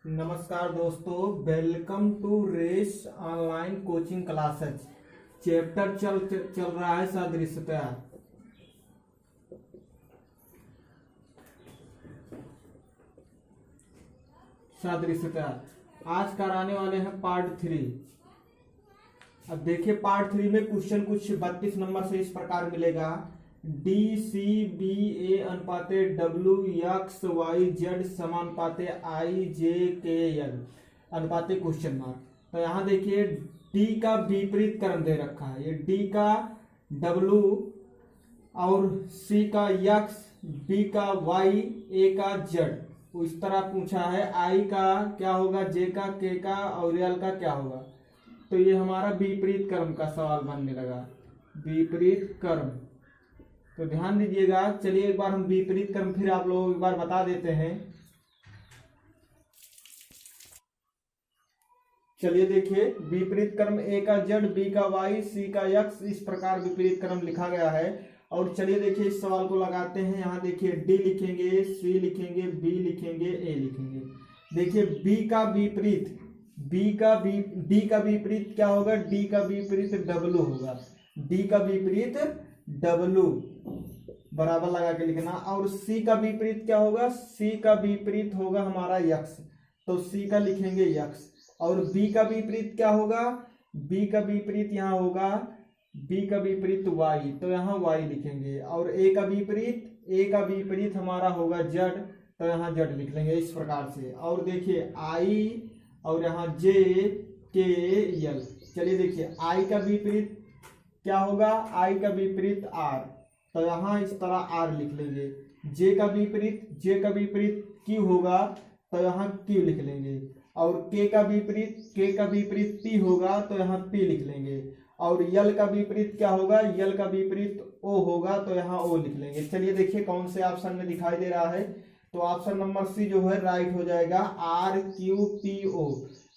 नमस्कार दोस्तों, welcome to race online coaching classes. Chapter चल रहा है सदृशता। आज कराने वाले हैं पार्ट 3। अब देखिए पार्ट 3 में क्वेश्चन कुछ 32 नंबर से इस प्रकार मिलेगा। डी सी बी ए अनुपाते डब्ल्यू एक्स वाई जेड समानुपाते आई जे के एल अनुपाते क्वेश्चन मार्क। तो यहाँ देखिए डी का विपरीत क्रम दे रखा है। ये डी का डब्ल्यू और सी का एक्स, बी का वाई, ए का जेड। इस तरह पूछा है। आई का क्या होगा, जे का, के का और एल का क्या होगा। तो ये हमारा विपरीत क्रम का सवाल बनने लगा। विपरीत क्रम, तो ध्यान दीजिएगा। चलिए एक बार हम विपरीत क्रम फिर आप लोगों को एक बार बता देते हैं। चलिए देखिए, विपरीत क्रम ए का जेड, बी का वाई, सी का एक्स, इस प्रकार विपरीत क्रम लिखा गया है। और चलिए देखिए इस सवाल को लगाते हैं। यहाँ देखिए डी लिखेंगे, सी लिखेंगे, बी लिखेंगे, ए लिखेंगे। देखिए बी का विपरीत, डी का विपरीत क्या होगा, डी का विपरीत डब्ल्यू होगा। डी का विपरीत डब्ल्यू बराबर लगा के लिखना। और सी का विपरीत क्या होगा, सी का विपरीत होगा हमारा यक्स, तो सी का लिखेंगे यक्स। और बी का विपरीत क्या होगा, बी का विपरीत यहाँ होगा, बी का विपरीत वाई, तो यहाँ वाई लिखेंगे। और ए का विपरीत हमारा होगा जेड, तो यहाँ जेड लिख लेंगे इस प्रकार से। और देखिए आई और यहाँ जे के एल। चलिए देखिए आई का विपरीत क्या होगा, आई का विपरीत आर, तो यहाँ इस तरह आर लिख लेंगे। जे का विपरीत क्यू होगा, तो यहाँ क्यू लिख लेंगे। और के का विपरीत पी होगा, तो यहाँ पी लिख लेंगे। और यल का विपरीत क्या होगा, यल का विपरीत ओ होगा, तो यहाँ ओ लिख लेंगे। चलिए देखिए कौन से ऑप्शन में दिखाई दे रहा है। तो ऑप्शन नंबर सी जो है राइट हो जाएगा, आर क्यू पी ओ।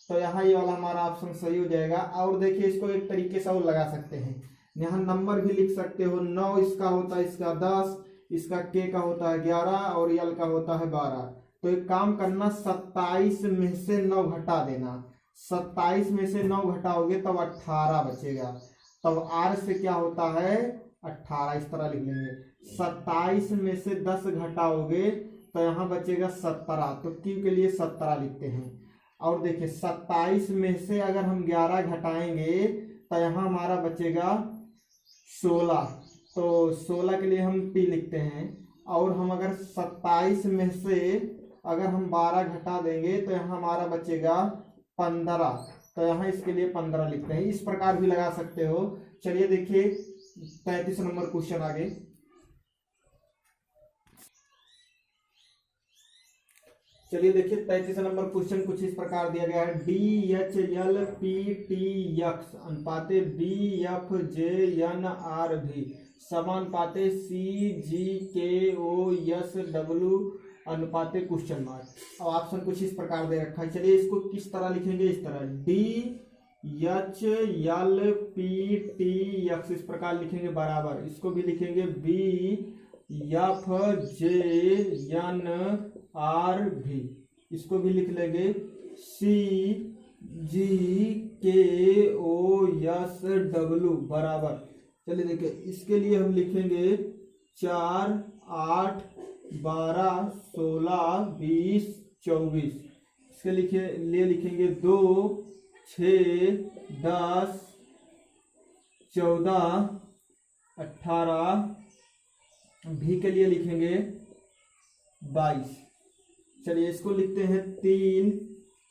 तो यहाँ ये वाला हमारा ऑप्शन सही हो जाएगा। और देखिए इसको एक तरीके से और लगा सकते हैं। यहाँ नंबर भी लिख सकते हो। 9 इसका होता है, इसका 10, इसका के का होता है 11 और यल का होता है 12। तो एक काम करना, 27 में से 9 घटा देना। 27 में से 9 घटाओगे तब 18 बचेगा। तब आर से क्या होता है 18, इस तरह लिख लेंगे। 27 में से 10 घटाओगे तो यहाँ बचेगा 17, तो क्यू के लिए 17 लिखते हैं। और देखिए 27 में से अगर हम 11 घटाएंगे तो यहाँ हमारा बचेगा 16, तो 16 के लिए हम पी लिखते हैं। और हम अगर 27 में से अगर हम 12 घटा देंगे तो यहाँ हमारा बचेगा 15, तो यहाँ इसके लिए 15 लिखते हैं। इस प्रकार भी लगा सकते हो। चलिए देखिए 33 नंबर क्वेश्चन आगे। चलिए देखिए 33 नंबर क्वेश्चन कुछ इस प्रकार दिया गया है। D H L P T X अनुपाते B F J N R V समानुपाते C G K O S W अनुपाते क्वेश्चन मार्क। अब ऑप्शन कुछ इस प्रकार दे रखा है। चलिए इसको किस तरह लिखेंगे, इस तरह D H L P T X इस प्रकार लिखेंगे बराबर। इसको भी लिखेंगे B F J N R भी, इसको भी लिख लेंगे सी G K O S W बराबर। चलिए देखिए इसके लिए हम लिखेंगे 4, 8, 12, 16, 20, 24। इसके लिए लिखेंगे 2, 6, 10, 14, 18। भी के लिए लिखेंगे 22। चलिए इसको लिखते हैं 3,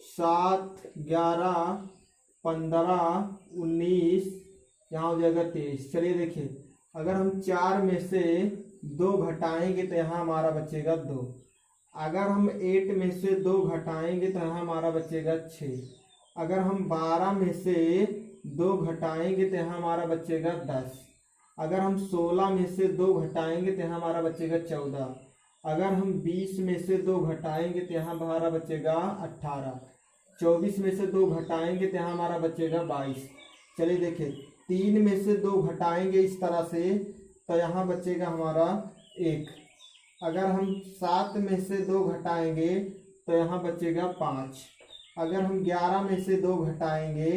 7, 11, 15, 19, यहाँ हो जाएगा 23। चलिए देखिए अगर हम 4 में से 2 घटाएंगे तो यहाँ हमारा बचेगा 2। अगर हम 8 में से 2 घटाएंगे तो यहाँ हमारा बचेगा 6। अगर हम 12 में से 2 घटाएंगे तो यहाँ हमारा बचेगा 10। अगर हम 16 में से 2 घटाएंगे तो यहाँ हमारा बचेगा 14। अगर हम 20 में से 2 घटाएंगे तो यहाँ हमारा बचेगा 18। 24 में से 2 घटाएंगे तो यहाँ हमारा बचेगा 22। चलिए देखिए 3 में से 2 घटाएंगे इस तरह से तो यहाँ बचेगा हमारा 1। अगर हम 7 में से 2 घटाएंगे तो यहाँ बचेगा 5। अगर हम 11 में से 2 घटाएंगे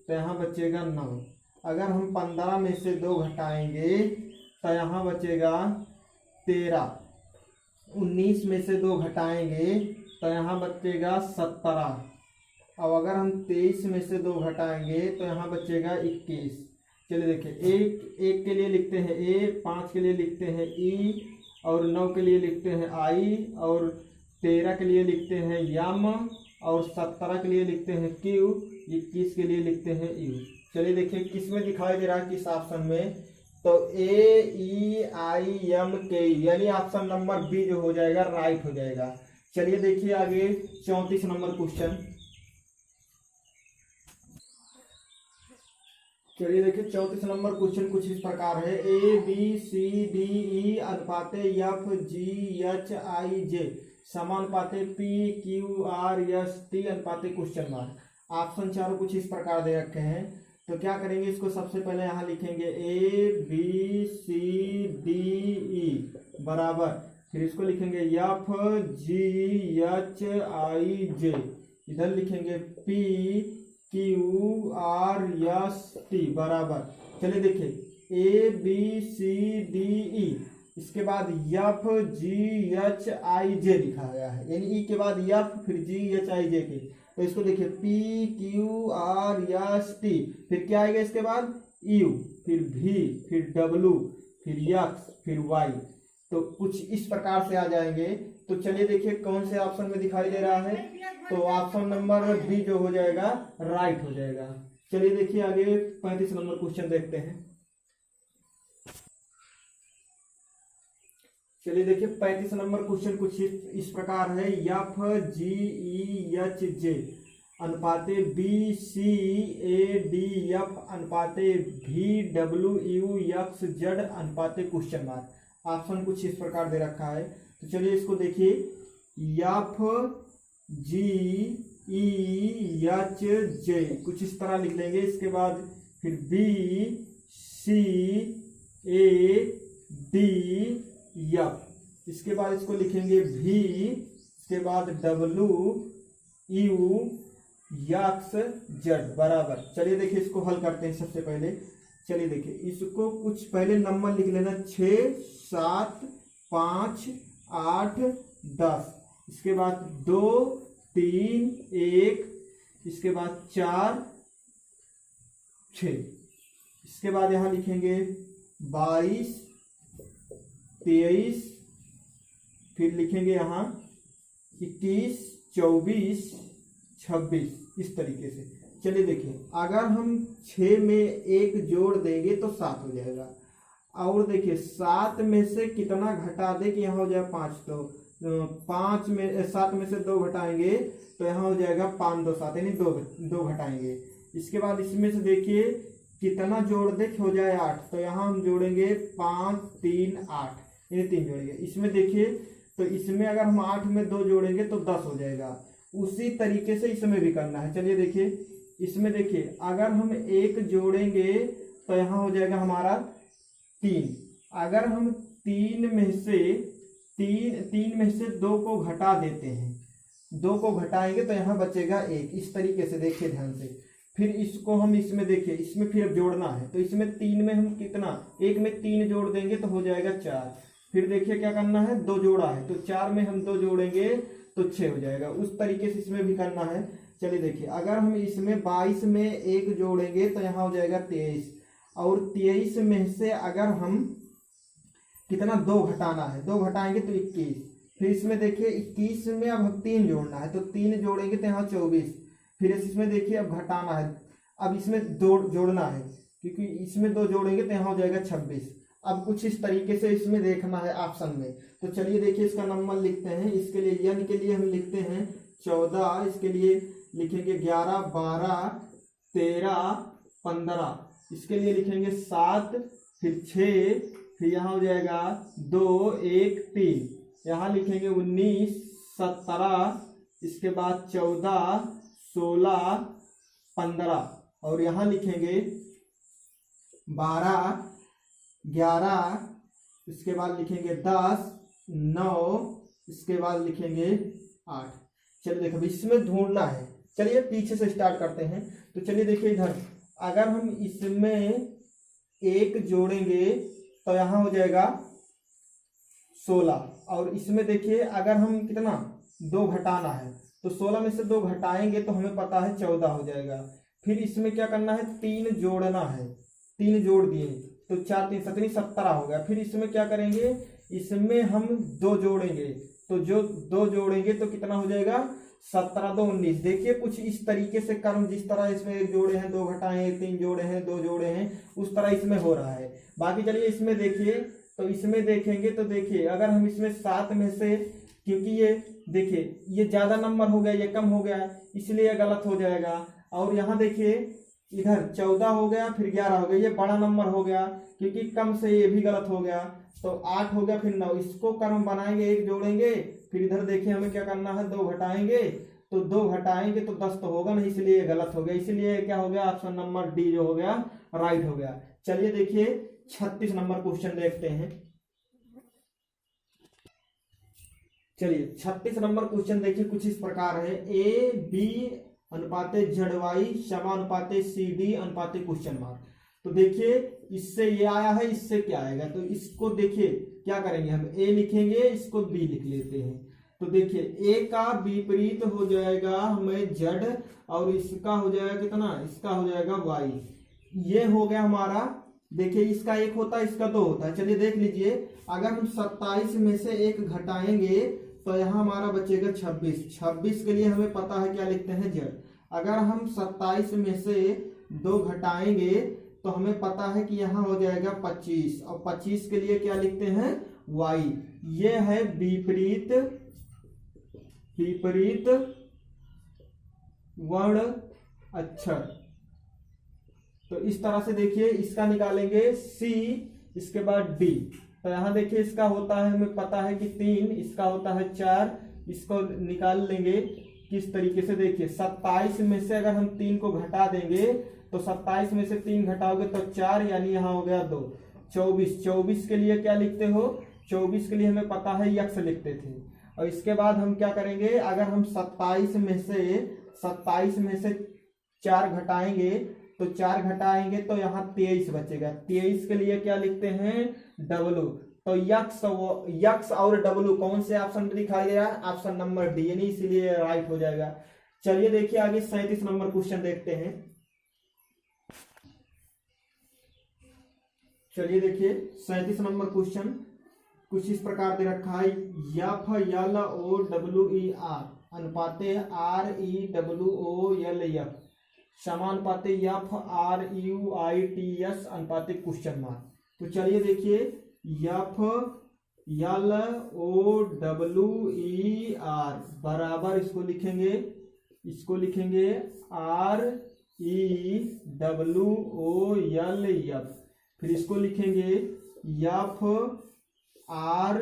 तो यहाँ बचेगा 9। अगर हम 15 में से 2 घटाएंगे तो यहाँ बचेगा 13। 19 में से 2 घटाएंगे तो यहाँ बचेगा 17। अब अगर हम 23 में से 2 घटाएंगे तो यहाँ बचेगा 21। चलिए देखिए, एक के लिए लिखते हैं ए, 5 के लिए लिखते हैं ई, और 9 के लिए लिखते हैं आई, और 13 के लिए लिखते हैं यम, और 17 के लिए लिखते हैं क्यू, 21 के लिए लिखते हैं यू। चलिए देखिए किस में दिखाई दे रहा है, किस ऑप्शन में, तो ए ई आई एम के, यानी ऑप्शन नंबर बी जो हो जाएगा राइट हो जाएगा। चलिए देखिए आगे 34 नंबर क्वेश्चन। चलिए देखिए 34 नंबर क्वेश्चन कुछ इस प्रकार है, A B C D E अनुपाते F G H I J समानुपाते P Q R S T अनुपाते क्वेश्चन मार्क। ऑप्शन चारों कुछ इस प्रकार दे रखे हैं, तो क्या करेंगे, इसको सबसे पहले यहाँ लिखेंगे ए बी सी डी ई बराबर, फिर इसको लिखेंगे एफ जी एच आई जे, इधर लिखेंगे P Q R S T बराबर। चलिए देखिए ए बी सी डी ई, इसके बाद एफ जी एच आई जे लिखा गया है, यानी ई के बाद एफ फिर जी एच आई जे के, तो इसको देखिए P Q R S T, फिर क्या आएगा इसके बाद यू, फिर भी, फिर डब्लू, फिर एक्स, फिर वाई, तो कुछ इस प्रकार से आ जाएंगे। तो चलिए देखिए कौन से ऑप्शन में दिखाई दे रहा है, तो ऑप्शन नंबर बी जो हो जाएगा राइट हो जाएगा। चलिए देखिए आगे 35 नंबर क्वेश्चन देखते हैं। चलिए देखिए 35 नंबर क्वेश्चन कुछ इस प्रकार है, F G E H J अनुपाते B C A D F अनुपाते V W U X Z अनुपाते क्वेश्चन मार्क। ऑप्शन कुछ इस प्रकार दे रखा है, तो चलिए इसको देखिए, एफ जी ई एच जे कुछ इस तरह लिख लेंगे, इसके बाद फिर B C A D F, इसके बाद इसको लिखेंगे भी, इसके बाद डब्लू यू एक्स जेड बराबर। चलिए देखिए इसको हल करते हैं सबसे पहले। चलिए देखिए इसको कुछ पहले नंबर लिख लेना, 6 7 5 8 10, इसके बाद 2 3 1, इसके बाद 4 6, इसके बाद यहाँ लिखेंगे 22 23, फिर लिखेंगे यहाँ 21 24 26, इस तरीके से। चलिए देखिए अगर हम 6 में 1 जोड़ देंगे तो 7 हो जाएगा, और देखिए 7 में से कितना घटा दे कि यहाँ हो जाएगा 5, तो 7 में से 2 घटाएंगे तो यहाँ हो जाएगा 5 2 7, यानी 2 घटाएंगे। इसके बाद इसमें से देखिए कितना जोड़ दे हो जाए 8, तो यहाँ हम जोड़ेंगे 5 3 8, यानी 3 जोड़ेंगे। इसमें देखिए तो इसमें अगर हम 8 में 2 जोड़ेंगे तो 10 हो जाएगा, उसी तरीके से इसमें भी करना है। चलिए देखिए इसमें देखिए अगर हम 1 जोड़ेंगे तो यहाँ हो जाएगा हमारा 3, अगर हम 3 में से 2 को घटा देते हैं, 2 को घटाएंगे तो यहाँ बचेगा 1, इस तरीके से देखिए ध्यान से। फिर इसको हम इसमें देखिए, इसमें फिर जोड़ना है, तो इसमें 3 में हम कितना, 1 में 3 जोड़ देंगे तो हो जाएगा 4, फिर देखिए क्या करना है, 2 जोड़ा है तो 4 में हम 2 जोड़ेंगे तो 6 हो जाएगा, उस तरीके से इसमें भी करना है। चलिए देखिए अगर हम इसमें 22 में 1 जोड़ेंगे तो यहाँ हो जाएगा 23, और 23 में से अगर हम कितना 2 घटाना है, 2 घटाएंगे तो 21, फिर इसमें देखिए 21 में अब 3 जोड़ना है, तो 3 जोड़ेंगे तो यहाँ 24, फिर इसमें देखिए अब घटाना है, अब इसमें 2 जोड़ना है, क्योंकि इसमें 2 जोड़ेंगे तो यहाँ हो जाएगा 26। अब कुछ इस तरीके से इसमें देखना है ऑप्शन में। तो चलिए देखिए इसका नंबर लिखते हैं, इसके लिए n के लिए हम लिखते हैं 14, इसके लिए लिखेंगे 11 12 13 15, इसके लिए लिखेंगे 7, फिर 6, फिर यहाँ हो जाएगा 2 1 3, यहाँ लिखेंगे 19 17, इसके बाद 14 16 15, और यहाँ लिखेंगे 12 11, इसके बाद लिखेंगे 10 9, इसके बाद लिखेंगे 8। चलिए देखो इसमें ढूंढना है। चलिए पीछे से स्टार्ट करते हैं। तो चलिए देखिए इधर अगर हम इसमें 1 जोड़ेंगे तो यहाँ हो जाएगा 16, और इसमें देखिए अगर हम कितना 2 घटाना है तो 16 में से 2 घटाएंगे तो हमें पता है 14 हो जाएगा। फिर इसमें क्या करना है 3 जोड़ना है, 3 जोड़ दिए तो 4 3 17 17 हो गया। फिर इसमें क्या करेंगे, इसमें हम 2 जोड़ेंगे तो जो 2 जोड़ेंगे तो कितना हो जाएगा 17 2 19। देखिए कुछ इस तरीके से कर्म, जिस तरह इसमें 1 जोड़े हैं 2 घटाए हैं, 3 जोड़े हैं 2 जोड़े हैं, उस तरह इसमें हो रहा है। बाकी चलिए इसमें देखिए, तो इसमें देखेंगे तो देखिए अगर हम इसमें 7 में से, क्योंकि ये देखिए ये ज्यादा नंबर हो गया ये कम हो गया इसलिए गलत हो जाएगा। और यहाँ देखिए इधर 14 हो गया फिर 11 हो गया, ये बड़ा नंबर हो गया क्योंकि कम से ये भी गलत हो गया। तो 8 हो गया फिर 9, इसको कर्म बनाएंगे 1 जोड़ेंगे, फिर इधर देखिए हमें क्या करना है 2 घटाएंगे, तो 2 घटाएंगे तो 10 तो होगा नहीं, इसलिए गलत हो गया। इसलिए क्या हो गया ऑप्शन नंबर डी जो हो गया राइट हो गया। चलिए देखिए 36 नंबर क्वेश्चन देखते हैं। चलिए 36 नंबर क्वेश्चन देखिए कुछ इस प्रकार है, ए बी अनुपाते जेड वाई समानुपाते सी डी अनुपाते क्वेश्चन मार्क। तो देखिए इससे ये आया है, इससे क्या आएगा, तो इसको देखिए क्या करेंगे हम ए लिखेंगे, इसको बी लिख लेते हैं। तो देखिए ए का विपरीत हो जाएगा हमें जेड और इसका हो जाएगा कितना, इसका हो जाएगा वाई। ये हो गया हमारा, देखिए इसका 1 होता है इसका 2 होता है। चलिए देख लीजिए अगर हम 27 में से 1 घटाएंगे तो यहाँ हमारा बचेगा 26। 26 के लिए हमें पता है क्या लिखते हैं जेड। अगर हम 27 में से 2 घटाएंगे तो हमें पता है कि यहाँ हो जाएगा 25, और 25 के लिए क्या लिखते हैं वाई। ये है विपरीत वर्ण अक्षर। तो इस तरह से देखिए इसका निकालेंगे सी, इसके बाद डी। तो यहाँ देखिए इसका होता है हमें पता है कि 3, इसका होता है 4, इसको निकाल लेंगे किस तरीके से। देखिए 27 में से अगर हम 3 को घटा देंगे तो 27 में से 3 घटाओगे तो 4, यानी यहाँ हो गया 2। 24 के लिए क्या लिखते हो, 24 के लिए हमें पता है यक्स लिखते थे। और इसके बाद हम क्या करेंगे, अगर हम 27 में से 4 घटाएंगे तो 4 घटाएंगे तो यहाँ 23 बचेगा। 23 के लिए क्या लिखते हैं डब्लू। तो यक्स और डब्लू कौन से ऑप्शन में दिखाई दे रहा है, ऑप्शन नंबर डी, यानी इसीलिए राइट हो जाएगा। चलिए देखिए आगे 37 नंबर क्वेश्चन देखते हैं। चलिए देखिए 37 नंबर क्वेश्चन कुछ इस प्रकार दे रखा है, F L O W E R अनुपाते R E W O L F समानुपाते F R U I T S अनुपाते क्वेश्चन मार्क। तो चलिए देखिए F L O W E R बराबर इसको लिखेंगे R E W O L F, फिर इसको लिखेंगे F R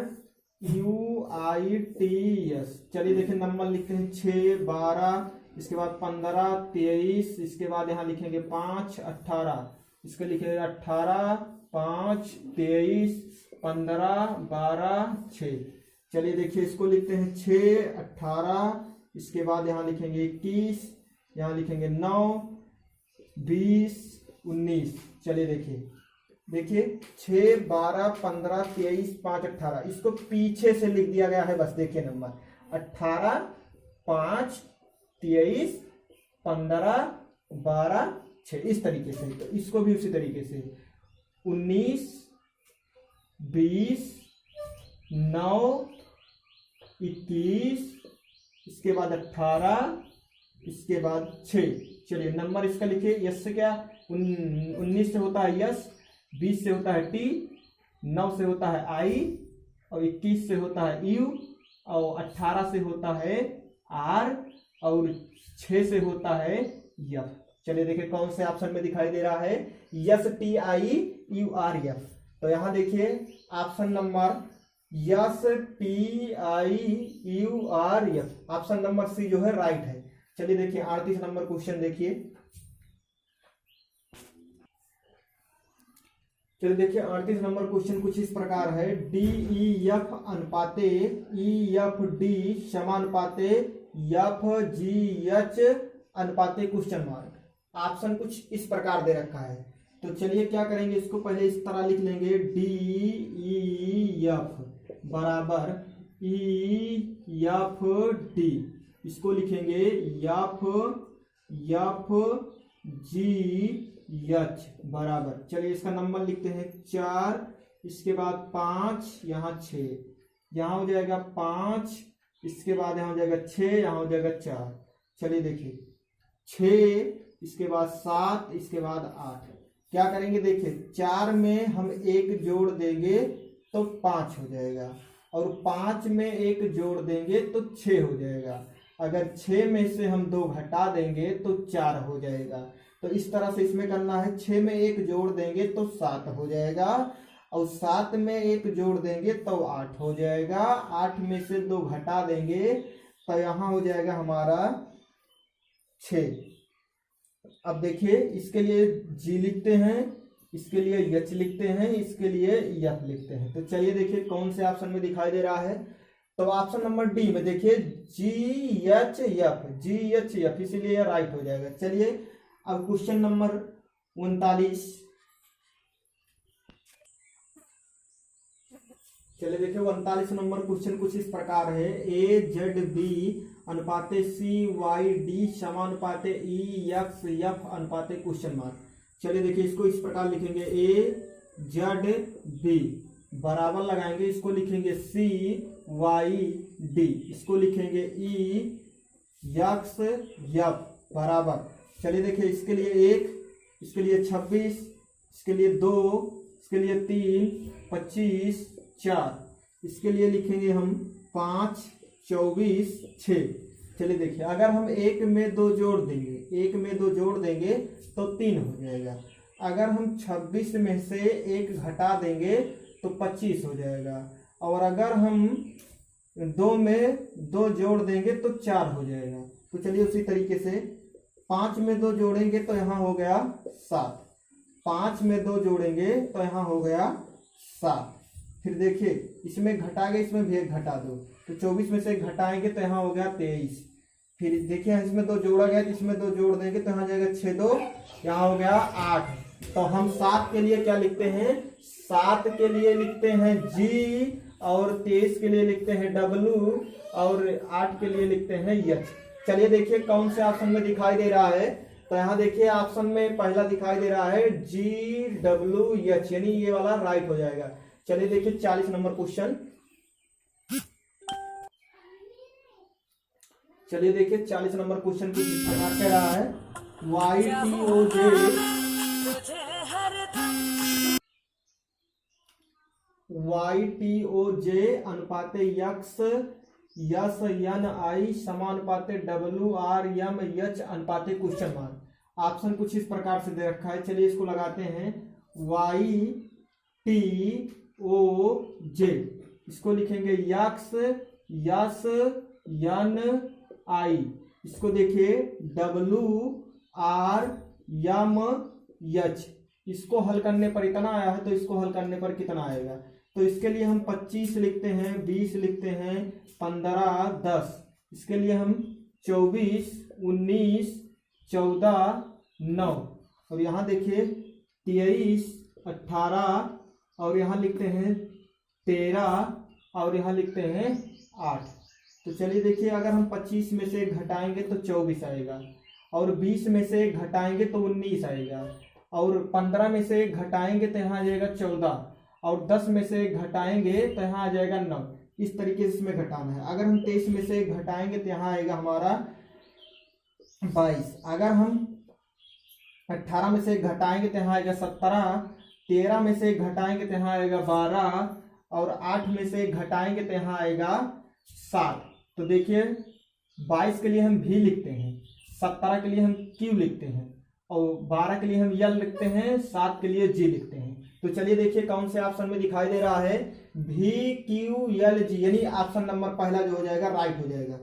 U I T S. चलिए देखिए नंबर लिखते हैं 6 12, इसके बाद 15 23, इसके बाद यहाँ लिखेंगे 5 18, इसके लिखेंगे 18 5 23 15 12 6। चलिए देखिए इसको लिखते हैं 6 18, इसके बाद यहाँ लिखेंगे 21, यहाँ लिखेंगे 9 20 19। चलिए देखिए 6 12 15 23 5 18, इसको पीछे से लिख दिया गया है बस। देखिए नंबर 18 5 23 15 12 6 इस तरीके से। तो इसको भी उसी तरीके से 19 20 9 21, इसके बाद 18, इसके बाद 6। चलिए नंबर इसका लिखिए, यस से क्या 19 से होता है यस, 20 से होता है टी, 9 से होता है आई, और 21 से होता है यू, और 18 से होता है आर, और 6 से होता है एफ। चलिए देखिए कौन से ऑप्शन में दिखाई दे रहा है, S T I U R F. तो यहाँ देखिए option number S T I U R F, option number C जो है राइट है। चलिए देखिए 38 नंबर क्वेश्चन देखिए। चलिए देखिए 38 नंबर क्वेश्चन कुछ इस प्रकार है, डी ई एफ अनुपाते ई एफ डी समानुपाते एफ जी एच अनुपाते क्वेश्चन मार्क। ऑप्शन कुछ इस प्रकार दे रखा है, तो चलिए क्या करेंगे, इसको पहले इस तरह लिख लेंगे, डी ई एफ बराबर ई एफ डी, इसको लिखेंगे एफ एफ जी एच बराबर, चलिए इसका नंबर लिखते हैं 4, इसके बाद 5, यहाँ 6, यहाँ हो जाएगा 5, इसके बाद यहाँ हो जाएगा 6, यहाँ हो जाएगा 4। चलिए देखिए 6, इसके बाद 7, इसके बाद 8। क्या करेंगे, देखिए 4 में हम 1 जोड़ देंगे तो 5 हो जाएगा, और 5 में 1 जोड़ देंगे तो 6 हो जाएगा। अगर 6 में से हम 2 घटा देंगे तो 4 हो जाएगा। तो इस तरह से इसमें करना है, 6 में 1 जोड़ देंगे तो 7 हो जाएगा, और 7 में 1 जोड़ देंगे तो 8 हो जाएगा, 8 में से 2 घटा देंगे तो यहाँ हो जाएगा हमारा 6। अब देखिए इसके लिए जी लिखते हैं, इसके लिए एच लिखते हैं, इसके लिए एफ लिखते हैं। तो चलिए देखिए कौन से ऑप्शन में दिखाई दे रहा है, तो ऑप्शन नंबर डी में देखिए जी H F, G H F, इसीलिए यह राइट हो जाएगा। चलिए अब क्वेश्चन नंबर 39, चलिए देखिए 39 नंबर क्वेश्चन कुछ इस प्रकार है, ए जेड बी अनुपाते सी वाई डी समानुपाते ई एक्स एफ अनुपाते क्वेश्चन मार्क। चलिए देखिए इसको इस प्रकार लिखेंगे, ए जेड बी बराबर लगाएंगे, इसको लिखेंगे सी वाई डी, इसको लिखेंगे ई एक्स एफ बराबर। चलिए देखिए इसके लिए 1, इसके लिए 26, इसके लिए 2, इसके लिए 3, 25, 4, इसके लिए लिखेंगे हम 5, 24, 6। चलिए देखिए अगर हम 1 में 2 जोड़ देंगे, 1 में 2 जोड़ देंगे तो 3 हो जाएगा। अगर हम 26 में से 1 घटा देंगे तो 25 हो जाएगा, और अगर हम 2 में 2 जोड़ देंगे तो 4 हो जाएगा। तो चलिए उसी तरीके से 5 में 2 जोड़ेंगे तो यहाँ हो गया 7, 5 में 2 जोड़ेंगे तो यहाँ हो गया 7। फिर देखिए इसमें घटा गए, इसमें भी 1 घटा दो, तो 24 में से 1 घटाएंगे तो यहाँ हो गया 23। फिर देखिए इसमें 2 जोड़ा गया, इसमें 2 जोड़ देंगे तो यहाँ जाएगा 6, 2, यहाँ हो गया 8। तो हम 7 के लिए क्या लिखते हैं, 7 के लिए लिखते हैं जी, और 23 के लिए लिखते हैं डब्लू, और 8 के लिए लिखते हैं एच। चलिए देखिए कौन से ऑप्शन में दिखाई दे रहा है, तो यहाँ देखिए ऑप्शन में पहला दिखाई दे रहा है जी डब्लू एच, यानी ये वाला राइट हो जाएगा। चलिए देखिए 40 नंबर क्वेश्चन, चलिए देखिए 40 नंबर क्वेश्चन कुछ इस प्रकार कह रहा है, वाई टी ओ जे अनुपाते यक्स यस एन आई समानुपाते डब्ल्यू आर एम एच अनुपाते क्वेश्चन मार्क। ऑप्शन कुछ इस प्रकार से दे रखा है, चलिए इसको लगाते हैं, वाई टी ओ जे, इसको लिखेंगे यक्स यस एन आई, इसको देखिए डब्ल्यू आर एम एच, इसको हल करने पर इतना आया है तो इसको हल करने पर कितना आएगा, तो इसके लिए हम 25 लिखते हैं, 20 लिखते हैं, 15, 10, इसके लिए हम 24, 19, 14, 9, और यहाँ देखिए 23, 18, और यहाँ लिखते हैं 13, और यहाँ लिखते हैं 8। तो चलिए देखिए अगर हम 25 में से घटाएंगे तो 24 आएगा, और 20 में से घटाएंगे तो 19 आएगा, और 15 में से घटाएंगे तो यहाँ आ जाएगा 14, और 10 में से घटाएंगे तो यहाँ आ जाएगा 9। इस तरीके से इसमें घटाना है। अगर हम 23 में से घटाएंगे तो यहाँ आएगा हमारा 22, अगर हम 18 में से घटाएंगे तो यहाँ आएगा 17, 13 में से घटाएंगे तो यहाँ आएगा 12, और 8 में से घटाएंगे तो यहाँ आएगा 7। तो देखिए 22 के लिए हम भी लिखते हैं, 17 के लिए हम क्यू लिखते हैं, और 12 के लिए हम यल लिखते हैं, 7 के लिए जी लिखते हैं। तो चलिए देखिए कौन से ऑप्शन में दिखाई दे रहा है, भी क्यू यल जी, यानी ऑप्शन नंबर पहला जो हो जाएगा राइट हो जाएगा।